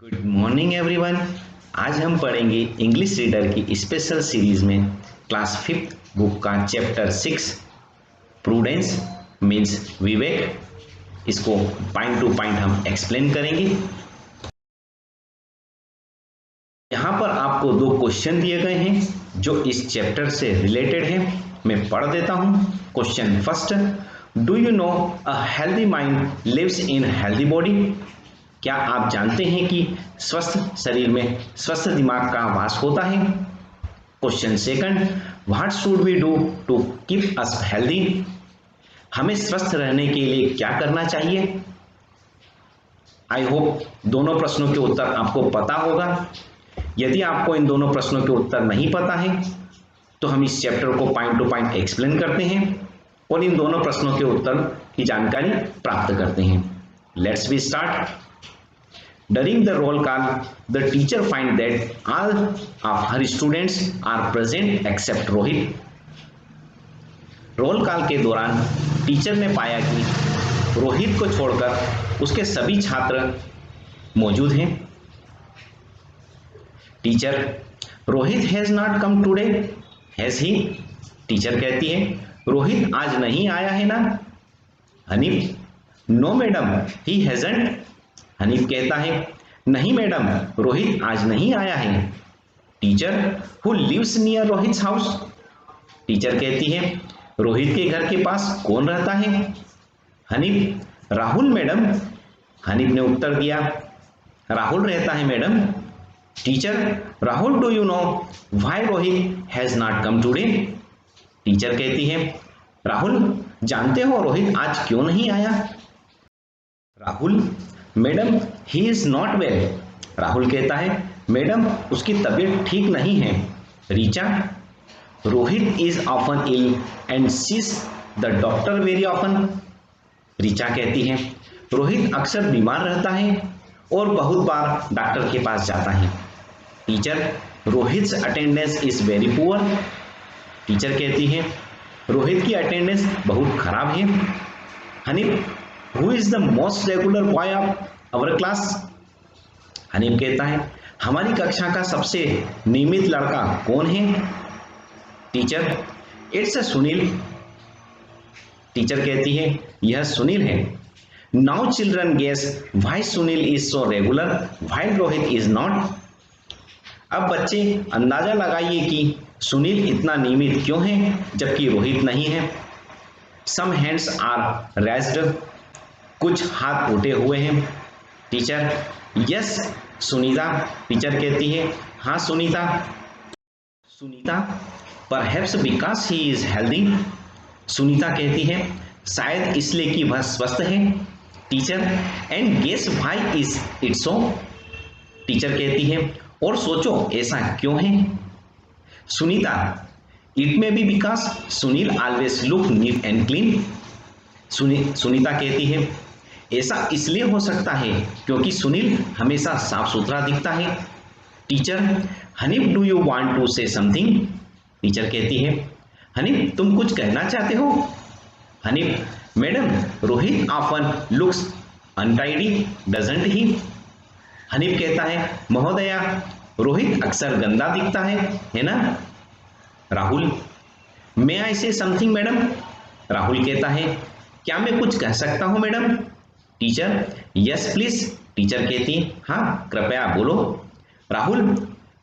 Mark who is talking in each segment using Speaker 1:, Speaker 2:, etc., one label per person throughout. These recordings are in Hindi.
Speaker 1: Good morning everyone. आज हम पढ़ेंगे इंग्लिश रीडर की स्पेशल सीरीज में क्लास 5th बुक का चैप्टर 6 प्रूडेंस मीन्स विवेक। इसको पॉइंट टू पॉइंट हम एक्सप्लेन करेंगे। यहाँ पर आपको दो क्वेश्चन दिए गए हैं जो इस चैप्टर से रिलेटेड है। मैं पढ़ देता हूँ। Question first, do you know a healthy mind lives in healthy body? क्या आप जानते हैं कि स्वस्थ शरीर में स्वस्थ दिमाग का वास होता है? Question second, what should we do to keep us healthy? हमें स्वस्थ रहने के लिए क्या करना चाहिए? आई होप दोनों प्रश्नों के उत्तर आपको पता होगा। यदि आपको इन दोनों प्रश्नों के उत्तर नहीं पता है तो हम इस चैप्टर को पॉइंट टू पॉइंट एक्सप्लेन करते हैं और इन दोनों प्रश्नों के उत्तर की जानकारी प्राप्त करते हैं। Let's be start. During the roll call, the teacher find that all of her students are present except Rohit. Roll call के दौरान टीचर ने पाया कि रोहित को छोड़कर उसके सभी छात्र मौजूद हैं। Teacher, Rohit has not come today, has he? Teacher कहती है, रोहित आज नहीं आया है ना? Hanif, no madam, he hasn't. Hanif कहता है, नहीं मैडम, रोहित आज नहीं आया है। Teacher, who lives near Rohit house? Teacher कहती है, रोहित के घर के पास कौन रहता है? हनीफ, राहुल मैडम। हनीफ ने उत्तर दिया, राहुल रहता है madam. Teacher, Rahul, do you know why Rohit has not come today? Teacher कहती है, राहुल, जानते हो रोहित आज क्यों नहीं आया? Rahul, madam, he is not well. Rahul कहता है, मैडम, उसकी तबीयत ठीक नहीं है। Richa, Rohit is often ill and sees the doctor very often. Richa कहती है, रोहित अक्सर बीमार रहता है और बहुत बार डॉक्टर के पास जाता है। Teacher, Rohit attendance is very poor. Teacher कहती है, रोहित की अटेंडेंस बहुत खराब है। Hanif, who is the most regular boy of our class? Hanif कहता है, हमारी कक्षा का सबसे नियमित लड़का कौन है? Teacher, it's a Sunil. Teacher कहती है, यह सुनील है। Now children guess why Sunil is so regular while Rohit is not. अब बच्चे अंदाजा लगाइए कि सुनील इतना नियमित क्यों है जबकि रोहित नहीं है। सम हैंड्स आर रेज्ड, कुछ हाथ उठे हुए हैं। Teacher, yes Sunita. टीचर कहती है, हाँ Sunita. Sunita, perhaps because he is healthy. Sunita कहती है, शायद इसलिए कि वह स्वस्थ है। Teacher, and guess why is it so? Teacher कहती है, और सोचो ऐसा क्यों है? Sunita, it may be because Sunil always look neat and clean. Sunita कहती है, ऐसा इसलिए हो सकता है क्योंकि सुनील हमेशा साफ सुथरा दिखता है। Teacher, Hanif, do you want to say something? Teacher कहती है, हनीफ, तुम कुछ कहना चाहते हो? Hanif, madam, Rohit often looks untidy doesn't he? Hanif कहता है, महोदया, रोहित अक्सर गंदा दिखता है ना? राहुल, मे आई से समथिंग मैडम? राहुल कहता है, क्या मैं कुछ कह सकता हूं madam? Teacher, yes please. Teacher कहती, हाँ कृपया बोलो। Rahul,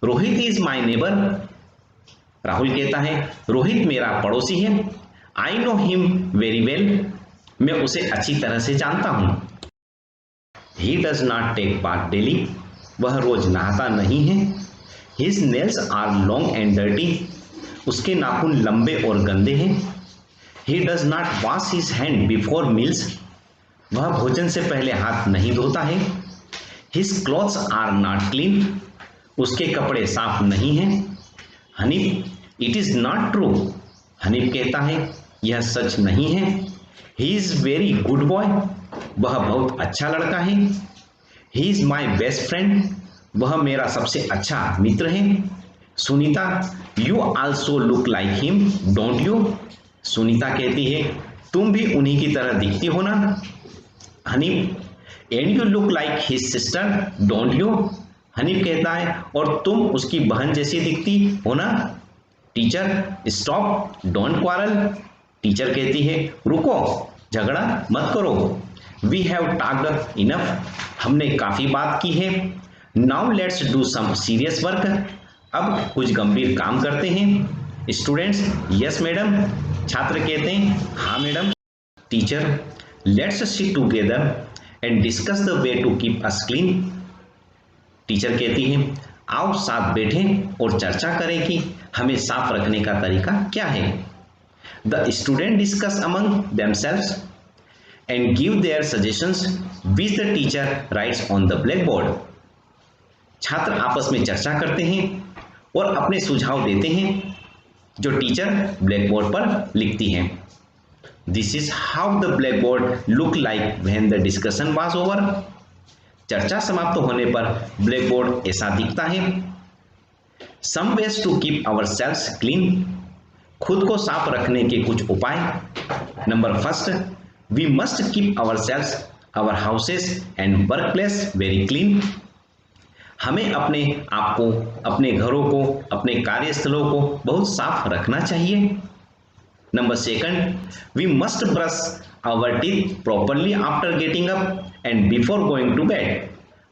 Speaker 1: Rohit is my neighbour. Rahul कहता है, रोहित मेरा पड़ोसी है। I know him very well, मैं उसे अच्छी तरह से जानता हूं। He does not take bath daily, वह रोज नहाता नहीं है। His nails are long and dirty, उसके नाखून लंबे और गंदे हैं। He does not wash his hand before meals, वह भोजन से पहले हाथ नहीं धोता है। His clothes are not clean, उसके कपड़े साफ नहीं हैं। Hanif, it is not true. Hanif कहता है, यह सच नहीं है। He is very good boy, वह बहुत अच्छा लड़का है। He is my best friend, वह मेरा सबसे अच्छा मित्र है। Sunita, you also look like him don't you? Sunita कहती है, तुम भी उन्हीं की तरह दिखती हो ना? Hanif, and you look like his sister don't you? Hanif कहता है और तुम उसकी बहन जैसी दिखती हो ना? Teacher stop don't quarrel. Teacher कहती है रुको, झगड़ा मत करो। वी हैव टॉक्ड इनफ, हमने काफी बात की है। Now let's do some serious work, अब कुछ गंभीर काम करते हैं। स्टूडेंट्स यस मैडम, छात्र कहते हैं हाँ मैडम। Teacher let's sit together and discuss the way to keep us clean. Teacher कहती है आओ साथ बैठें और चर्चा करें कि हमें साफ रखने का तरीका क्या है। The student discuss among themselves and give their suggestions which the teacher rights on the black board. छात्र आपस में चर्चा करते हैं और अपने सुझाव देते हैं जो टीचर ब्लैक बोर्ड पर लिखती हैं। This is how the blackboard look like when the discussion was over. चर्चा समाप्त होने पर ब्लैक बोर्ड ऐसा दिखता है। Some ways to keep ourselves clean, खुद को साफ रखने के कुछ उपाय। Number first, we must keep ourselves, our houses and workplace very clean. हमें अपने आप को, अपने घरों को, अपने कार्यस्थलों को बहुत साफ रखना चाहिए। Number second, we must brush our teeth properly after getting up and before going to bed.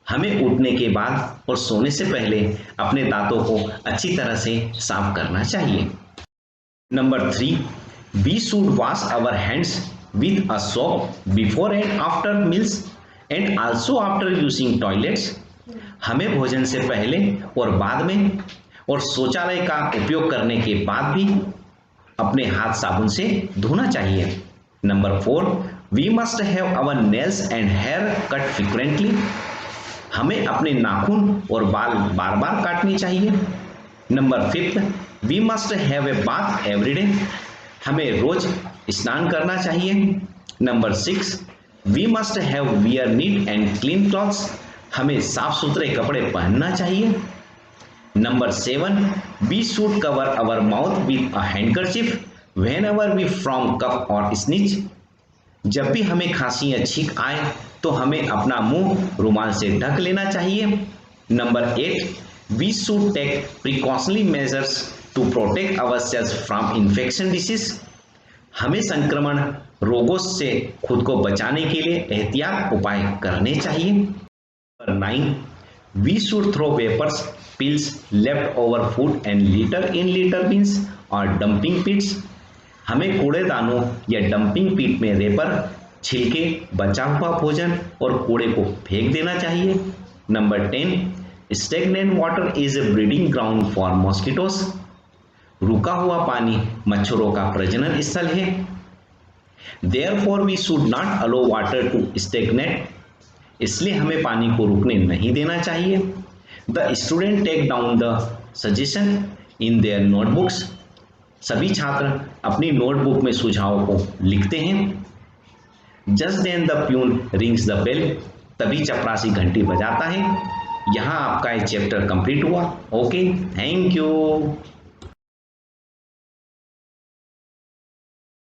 Speaker 1: हमें उठने के बाद और सोने से पहले अपने दांतों को अच्छी तरह से साफ करना चाहिए। Number three, we should wash our hands with a soap before and after meals and also after using toilets. हमें भोजन से पहले और बाद में और शौचालय का उपयोग करने के बाद भी अपने हाथ साबुन से धोना चाहिए। Number four, we must have our nails and hair cut frequently. हमें अपने नाखून और बाल बार बार काटने चाहिए। Number fifth, we must have a bath everyday. हमें रोज स्नान करना चाहिए। Number six, we must have wear neat and clean clothes. हमें साफ सुथरे कपड़े पहनना चाहिए। Number seven, we should cover our mouth with a handkerchief whenever we from cough और स्नीच। जब भी हमें खांसी या छींक आए तो हमें अपना मुंह रुमाल से ढक लेना चाहिए। Number eight, we should take precautionary measures to protect ourselves from infection disease. हमें संक्रमण रोगों से खुद को बचाने के लिए एहतियात उपाय करने चाहिए। Number nine, we should throw wrappers, pills left over food and litter in litter bins और dumping pits। हमें कूड़ेदानों या डंपिंग पीट में रेपर, छिलके, बचा हुआ भोजन और कूड़े को फेंक देना चाहिए। Number 10, stagnant water is a breeding ground for mosquitoes. रुका हुआ पानी मच्छरों का प्रजनन स्थल है। Therefore we should not allow water to stagnate. इसलिए हमें पानी को रुकने नहीं देना चाहिए। The student take down the suggestion in their notebooks। सभी छात्र अपनी नोटबुक में सुझावों को लिखते हैं। Just then the peon rings the bell। तभी चपरासी घंटी बजाता है। यहाँ आपका ये चैप्टर कंप्लीट हुआ। Okay, thank you.